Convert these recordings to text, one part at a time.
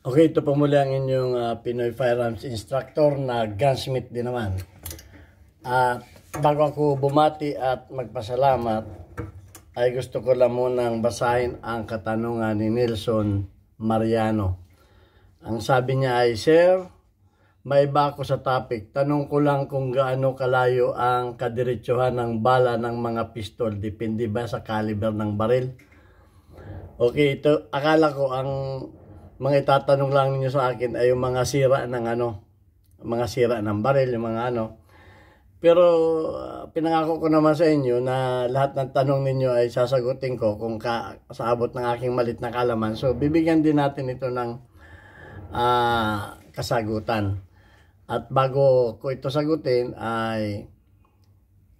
Okay, ito po muli ang inyong Pinoy Firearms Instructor na gunsmith din naman. Bago ako bumati at magpasalamat, ay gusto ko lang munang basahin ang katanungan ni Nelson Mariano. Ang sabi niya ay, Sir, may iba ako sa topic. Tanong ko lang kung gaano kalayo ang kadiretsuhan ng bala ng mga pistol. Depende ba sa caliber ng baril? Okay, ito akala ko ang mga itatanong lang ninyo sa akin ay yung mga sira ng mga sira ng baril, yung mga Pero pinangako ko naman sa inyo na lahat ng tanong ninyo ay sasagutin ko kung sa abot ng aking malit na kalaman. So bibigyan din natin ito ng kasagutan. At bago ko ito sagutin ay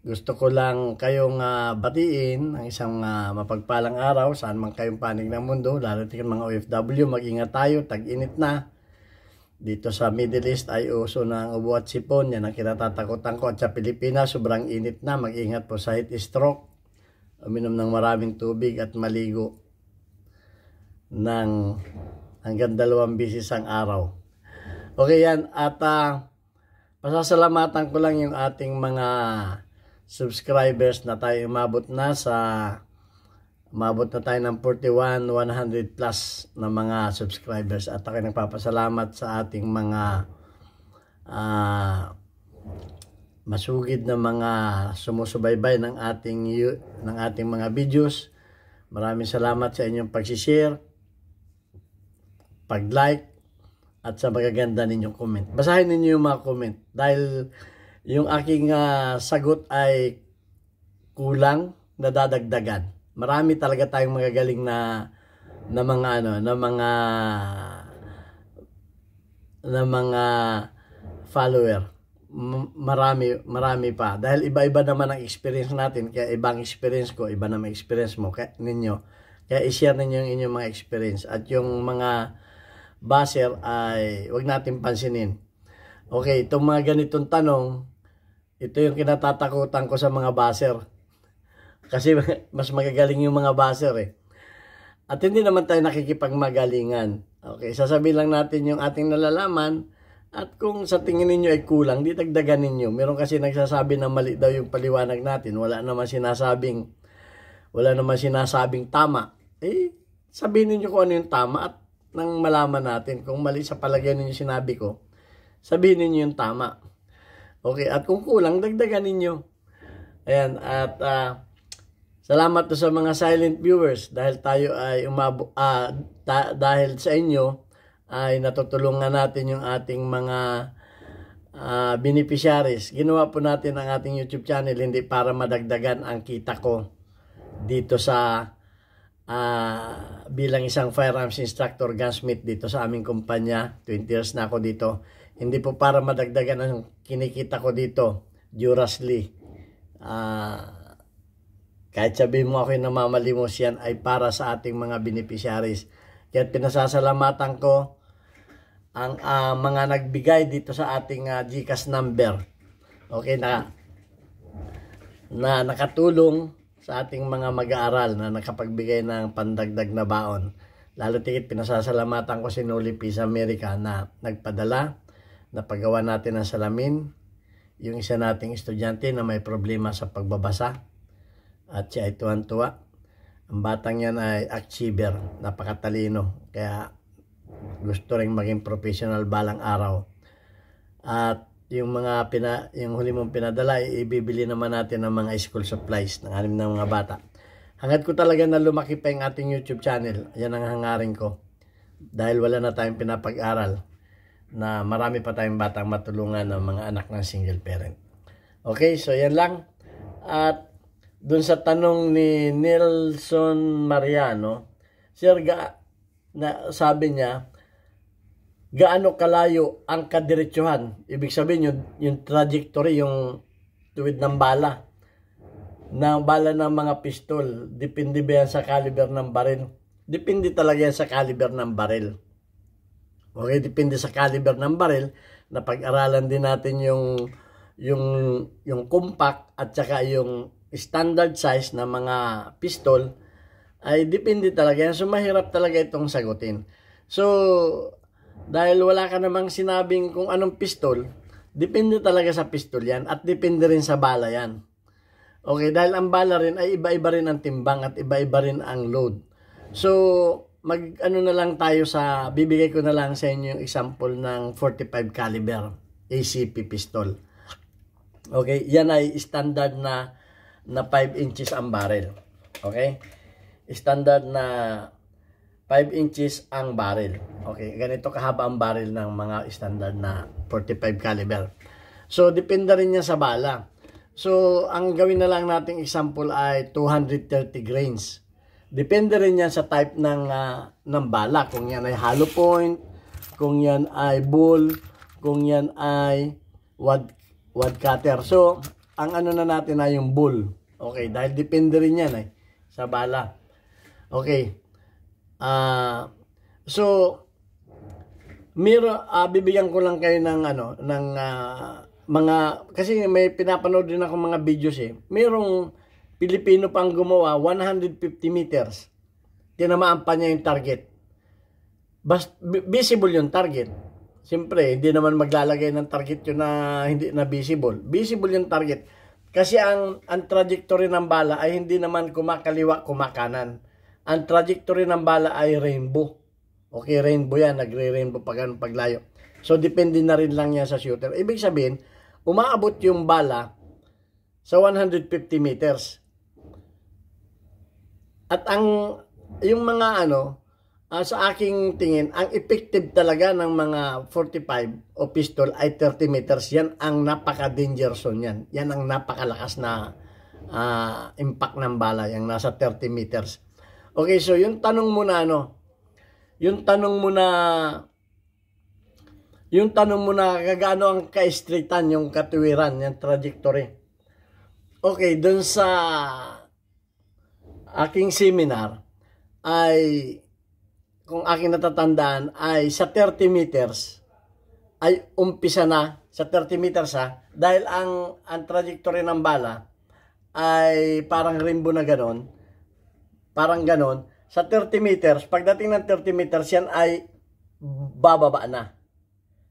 gusto ko lang kayong batiin ng isang mapagpalang araw saan man kayong panig ng mundo, lalo tingin mga OFW, mag-ingat tayo, tag-init na. Dito sa Middle East ay uso ng ubo at sipon, yan ang kinatatakutan ko. At sa Pilipinas, sobrang init na, mag-ingat po sa heat stroke, uminom ng maraming tubig at maligo ng hanggang 2 beses ang araw. Okay yan, at pasasalamatan ko lang yung ating mga subscribers na tayo umabot na tayo ng 41,100 plus na mga subscribers, at ako nagpapasalamat sa ating mga masugid na mga sumusubaybay ng ating mga videos. Maraming salamat sa inyong pag-share, pag-like, at sa magaganda ninyong comment. Basahin ninyo yung mga comment dahil yung aking sagot ay kulang, nadadagdagan. Marami talaga tayong magagaling na mga follower. Marami pa. Dahil iba-iba naman ang experience natin. Kaya ibang experience ko, iba naman experience mo, ninyo. Kaya i-share ninyo yung inyong mga experience. At yung mga baser ay wag natin pansinin. Okay, itong mga ganitong tanong, ito yung kinatatakutan ko sa mga baser. Kasi mas magagaling yung mga baser eh. At hindi naman tayo nakikipagmagalingan. Okay, sasabihin lang natin yung ating nalalaman, at kung sa tingin ninyo ay kulang, di dagdagan ninyo. Meron kasi nagsasabi na mali daw yung paliwanag natin. Wala naman sinasabing tama. Eh, sabihin ninyo kung ano yung tama at nang malaman natin kung mali sa palagay ninyo sinabi ko, sabihin ninyo yung tama. Okay, at kung kulang, dagdagan ninyo. Ayan, at salamat to sa mga silent viewers dahil tayo ay dahil sa inyo ay natutulungan natin yung ating mga beneficiaries. Ginawa po natin ang ating YouTube channel hindi para madagdagan ang kita ko dito sa bilang isang firearms instructor, gunsmith dito sa aming kumpanya. 20 years na ako dito. Hindi po para madagdagan ang kinikita ko dito, Durasly. Kahit sabihin mo ako yung namamalimos, yan ay para sa ating mga beneficiaries. Kaya pinasasalamatan ko ang mga nagbigay dito sa ating GCash number. Okay, na nakatulong sa ating mga mag-aaral na nakapagbigay ng pandagdag na baon. Lalo tigit pinasasalamatan ko si Noli Peace America na nagpadala, na paggawa natin ng salamin, yung isa nating estudyante na may problema sa pagbabasa, at siya ay tuwan-tuwa. Ang batang yan ay achiever, napakatalino, kaya gusto rin maging professional balang araw. At yung yung huli mong pinadala, ibibili naman natin ng mga school supplies ng 6 na mga bata. Hangad ko talaga na lumaki pa yung ating YouTube channel. Yan ang hangarin ko. Dahil wala na tayong pinapag-aral, na marami pa tayong batang matulungan ng mga anak ng single parent. Okay, so yan lang. At dun sa tanong ni Nelson Mariano, Sir, sabi niya, gaano kalayo ang kadiretsuhan? Ibig sabihin yung trajectory, yung tuwid ng bala ng mga pistol. Depende ba yan sa caliber ng baril? Depende talaga yan sa caliber ng baril. Okay, depende sa caliber ng baril. Napag-aralan din natin yung compact at saka yung standard size na mga pistol. Ay depende talaga yan. So mahirap talaga itong sagutin. So Dahil wala ka namang sinabing kung anong pistol, depende talaga sa pistol yan at depende rin sa bala yan. Okay, dahil ang bala rin ay iba-iba rin ang timbang at iba-iba rin ang load. So, mag-ano na lang tayo sa, bibigay ko na lang sa inyo yung example ng 45 caliber ACP pistol. Okay, yan ay standard na 5 inches ang barrel. Okay, standard na 5 inches ang barrel. Okay, ganito kahaba ang barrel ng mga standard na 45 caliber. So, depende rin yan sa bala. So, ang gawin na lang nating example ay 230 grains. Depende rin yan sa type ng bala. Kung yan ay hollow point, kung yan ay bull, kung yan ay wad cutter. So, ang ano na natin ay yung bull. Okay, dahil depende rin yan sa bala. Okay. So, bibigyan ko lang kayo ng mga, kasi may pinapanood din ako mga videos Merong Pilipino pang gumawa 150 meters. Tinamaan pa niya yung target. Visible yung target. Siyempre, hindi naman maglalagay ng target yun na hindi na visible. Visible yung target. Kasi ang trajectory ng bala ay hindi naman kumakaliwa, kumakanan. Ang trajectory ng bala ay rainbow. Okay, rainbow yan. Nagre-rainbow paglayo. So, depende na rin lang yan sa shooter. Ibig sabihin, umaabot yung bala sa 150 meters. At yung mga sa aking tingin, ang effective talaga ng mga 45 o pistol ay 30 meters. Yan ang napaka-danger zone yan. Yan ang napakalakas na impact ng bala. Yung nasa 30 meters. Okay, so yung tanong mo na kagaano ang ka-straightan yung katuwiran, yung trajectory. Okay, dun sa aking seminar ay, kung aking natatandaan, ay sa 30 meters ay umpisa na, sa 30 meters dahil ang trajectory ng bala ay parang rainbow na ganon. Parang ganon. Sa 30 meters, pagdating ng 30 meters, yan ay bababa na.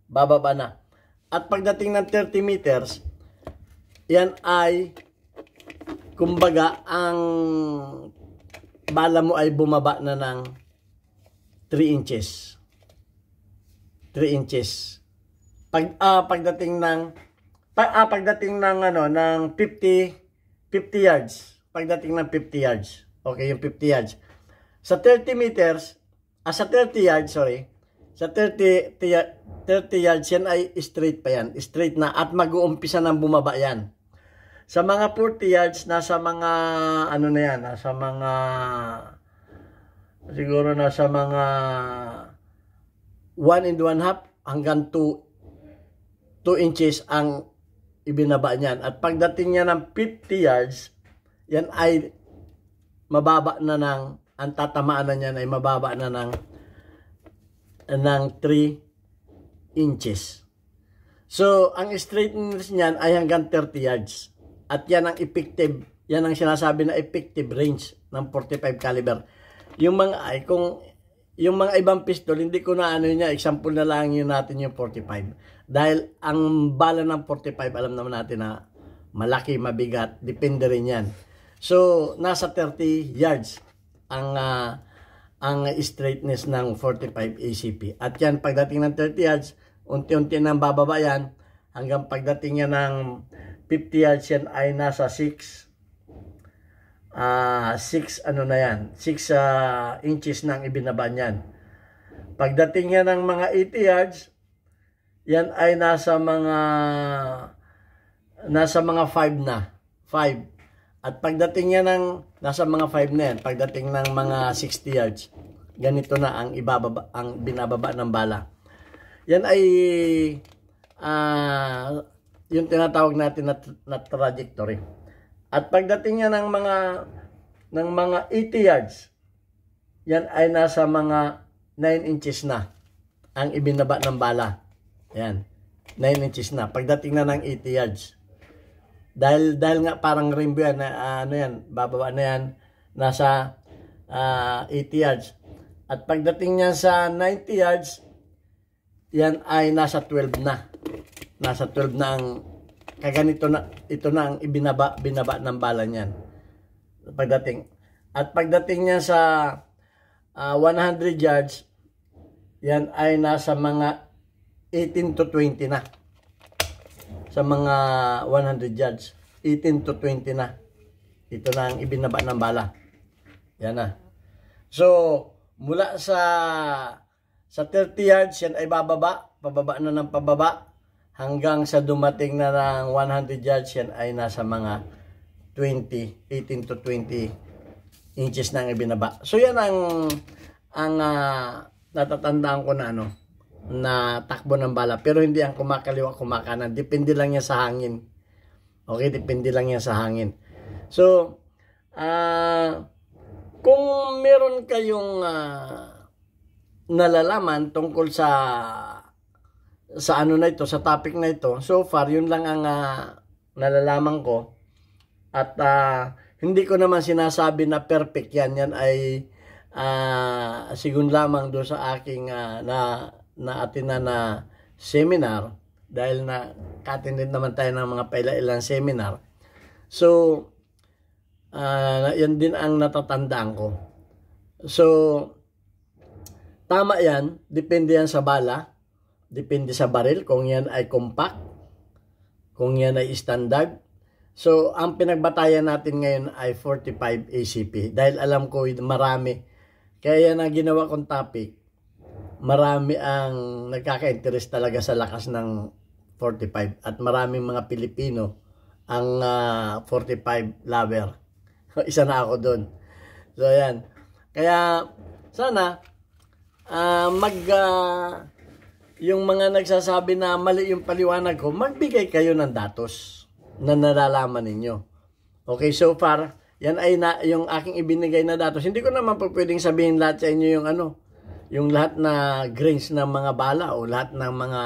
Bababa na. At pagdating ng 30 meters, yan ay, kumbaga, ang bala mo ay bumaba na ng 3 inches. 3 inches. Pagdating ng 50 yards. Pagdating ng 50 yards. Okay, yung 50 yards. Sa 30 meters, sa 30 yards, sa 30 yards, yan ay straight pa yan. Straight na at mag-uumpisa ng bumaba yan. Sa mga 40 yards, nasa mga, nasa mga, siguro nasa mga 1 and 1/2 hanggang 2 inches ang ibinaba niyan. At pagdating niya ng 50 yards, yan ay mababa na ang tatamaan na niyan ay mababa na ng 3 inches. So, ang straightness niyan ay hanggang 30 yards. At yan ang effective, yan ang sinasabi na effective range ng 45 caliber. Yung mga ibang pistol, hindi ko na example na lang yun natin yung 45. Dahil ang bala ng 45, alam naman natin na malaki, mabigat, depende rin yan. So, nasa 30 yards ang straightness ng 45 ACP. At yan, pagdating ng 30 yards, unti-unti nang bababa yan, hanggang pagdating yan ng 50 yards yan ay nasa 6 inches nang ibinaba niyan. Pagdating yan ng mga 80 yards, yan ay nasa mga 5 na. 5. At pagdating niya nasa mga 5 na yan, pagdating ng mga 60 yards, ganito na ang binababa ng bala. Yan ay yung tinatawag natin na trajectory. At pagdating niya ng mga 80 yards, yan ay nasa mga 9 inches na ang ibinaba ng bala. Yan, 9 inches na. Pagdating na ng 80 yards. Dahil nga parang rainbow yan, bababa na yan, nasa 80 yards. At pagdating niya sa 90 yards, yan ay nasa 12 na. Nasa 12 na ang kaganito na, ito na ang binaba ng bala niyan. Pagdating. At pagdating niya sa 100 yards, yan ay nasa mga 18 to 20 na. Sa mga 100 yards, 18 to 20 na. Ito na ang ibinaba ng bala. Yan na. So, mula sa 30 yards, yan ay pababa na ng pababa, hanggang sa dumating na ng 100 yards, yan ay nasa mga 18 to 20 inches na ang ibinaba. So, yan ang natatandaan ko na na takbo ng bala. Pero hindi ang kumakaliwa, kumakanan. Depende lang yan sa hangin. Okay, depende lang yan sa hangin. So, kung meron kayong nalalaman tungkol sa ano na ito, sa topic na ito, so far, yun lang ang nalalaman ko. At hindi ko naman sinasabi na perfect yan. Yan ay sigun lamang doon sa aking na-attend na seminar, dahil na-attend naman tayo ng mga ilang seminar. So, yan din ang natatandaan ko. So, tama yan. Depende yan sa bala. Depende sa baril. Kung yan ay compact. Kung yan ay standard. So, ang pinagbatayan natin ngayon ay 45 ACP. Dahil alam ko marami. Kaya yan ang ginawa kong topic. Marami ang nagkaka-interest talaga sa lakas ng 45. At maraming mga Pilipino ang 45 lover. Isa na ako doon. So, ayan. Kaya, sana, yung mga nagsasabi na mali yung paliwanag ko, magbigay kayo ng datos na nalalaman ninyo. Okay, so far, yan ay yung aking ibinigay na datos. Hindi ko naman po pwedeng sabihin lahat sa inyo yung lahat na grains ng mga bala o lahat ng mga,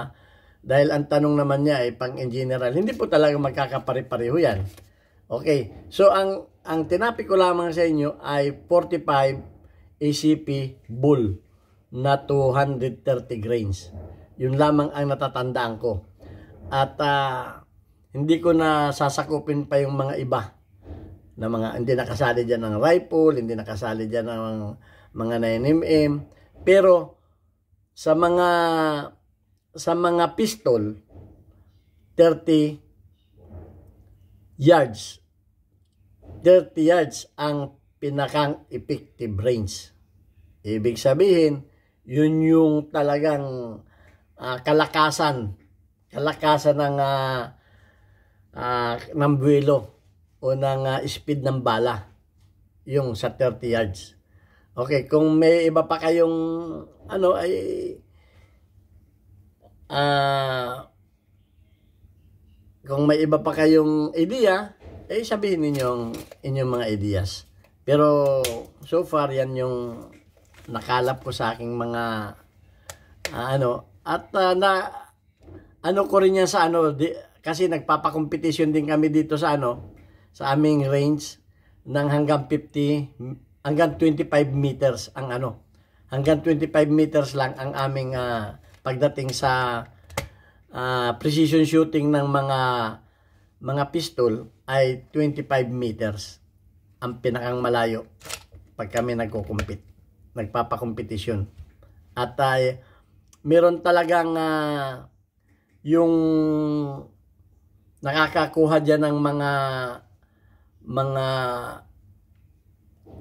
dahil ang tanong naman niya ay pang in general. Hindi po talaga magkakapare-pareho yan. Okay, so ang tinapik ko lamang sa inyo ay 45 ACP bull na 230 grains. Yun lamang ang natatandaan ko. At hindi ko na sasakupin pa yung mga iba na mga hindi nakasali dyan ng rifle, hindi nakasali dyan ng mga 9mm. Pero sa mga pistol, 30 yards. 30 yards ang pinakang effective range. Ibig sabihin, yun yung talagang kalakasan ng buwelo o ng speed ng bala, yung sa 30 yards. Okay, kung may iba pa kayong kung may iba pa kayong idea, sabihin ninyong inyong mga ideas. Pero so far yan yung nakalap ko sa aking mga ko rin yan sa kasi nagpapakompetisyon din kami dito sa sa aming range ng hanggang 25 meters ang hanggang 25 meters lang ang aming pagdating sa precision shooting ng mga pistol ay 25 meters ang pinakang malayo pag kami nagpapakompetisyon. At meron talagang yung nakakakuha dyan ng mga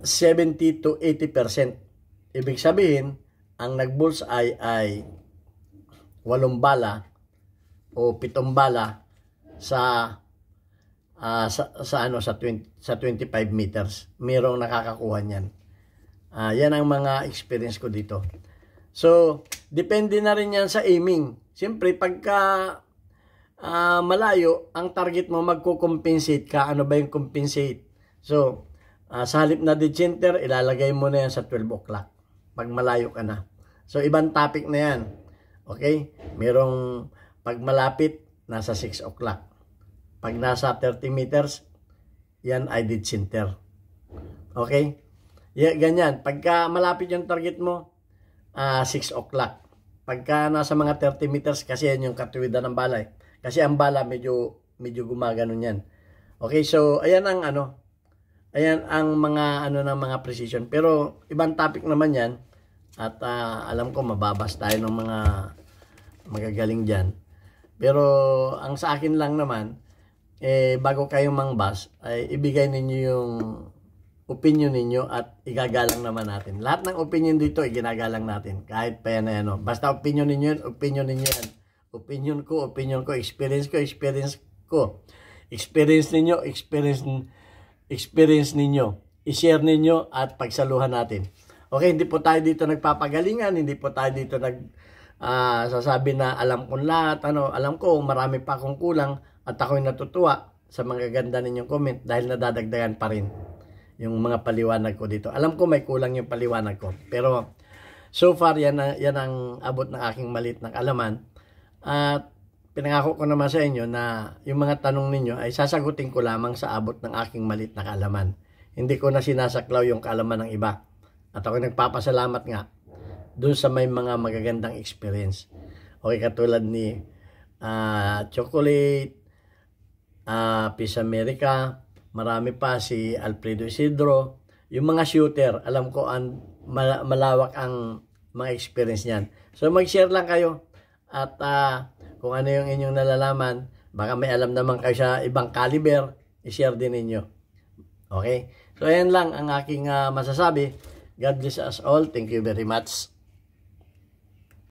70 to 80%. Ibig sabihin, ang nag-bullseye ay 8 bala o 7 bala sa 25 meters. Merong nakakakuha niyan. Yan ang mga experience ko dito. So, depende na rin yan sa aiming. Siyempre, pagka malayo, ang target mo magko-compensate ka. Ano ba yung compensate? So, sa halip na dead center, ilalagay mo na yan sa 12 o'clock. Pag malayo ka na. So, ibang topic na yan. Okay? Merong pag malapit, nasa 6 o'clock. Pag nasa 30 meters, yan ay dead center. Okay? Ganyan. Pagka malapit yung target mo, 6 o'clock. Pagka nasa mga 30 meters kasi yan yung katuwidan ng bala. Kasi ang bala medyo gumaganon yan. Okay, so ayan ang ayan ang mga ng mga precision. Pero ibang topic naman yan. At alam ko mababas tayo ng mga magagaling dyan. Pero ang sa akin lang naman, bago kayong mangbas, ay ibigay ninyo yung opinion ninyo at igagalang naman natin. Lahat ng opinion dito, ginagalang natin. Kahit pa yan na basta opinion ninyo yan, opinion ninyo yan. Opinion ko, experience ko, experience ko. Experience ninyo, experience ninyo. I-share ninyo at pagsaluhan natin. Okay, hindi po tayo dito nagpapagalingan, hindi po tayo dito sasabi na alam ko lahat, alam ko marami pa akong kulang at ako'y natutuwa sa mga ganda ninyong comment dahil nadadagdagan pa rin yung mga paliwanag ko dito. Alam ko may kulang yung paliwanag ko. Pero so far yan ang abot ng aking maliit na kaalaman. At pinangako ko naman sa inyo na yung mga tanong ninyo ay sasagutin ko lamang sa abot ng aking maliit na kaalaman. Hindi ko na sinasaklaw yung kaalaman ng iba. At ako nagpapasalamat nga doon sa may mga magagandang experience. Okay, katulad ni Chocolate, Peace America, marami pa, si Alfredo Isidro, yung mga shooter, alam ko malawak ang mga experience niyan. So mag-share lang kayo at kung ano yung inyong nalalaman, baka may alam naman kayo sa ibang caliber, i-share din ninyo. Okay? So ayan lang ang aking masasabi. God bless us all. Thank you very much.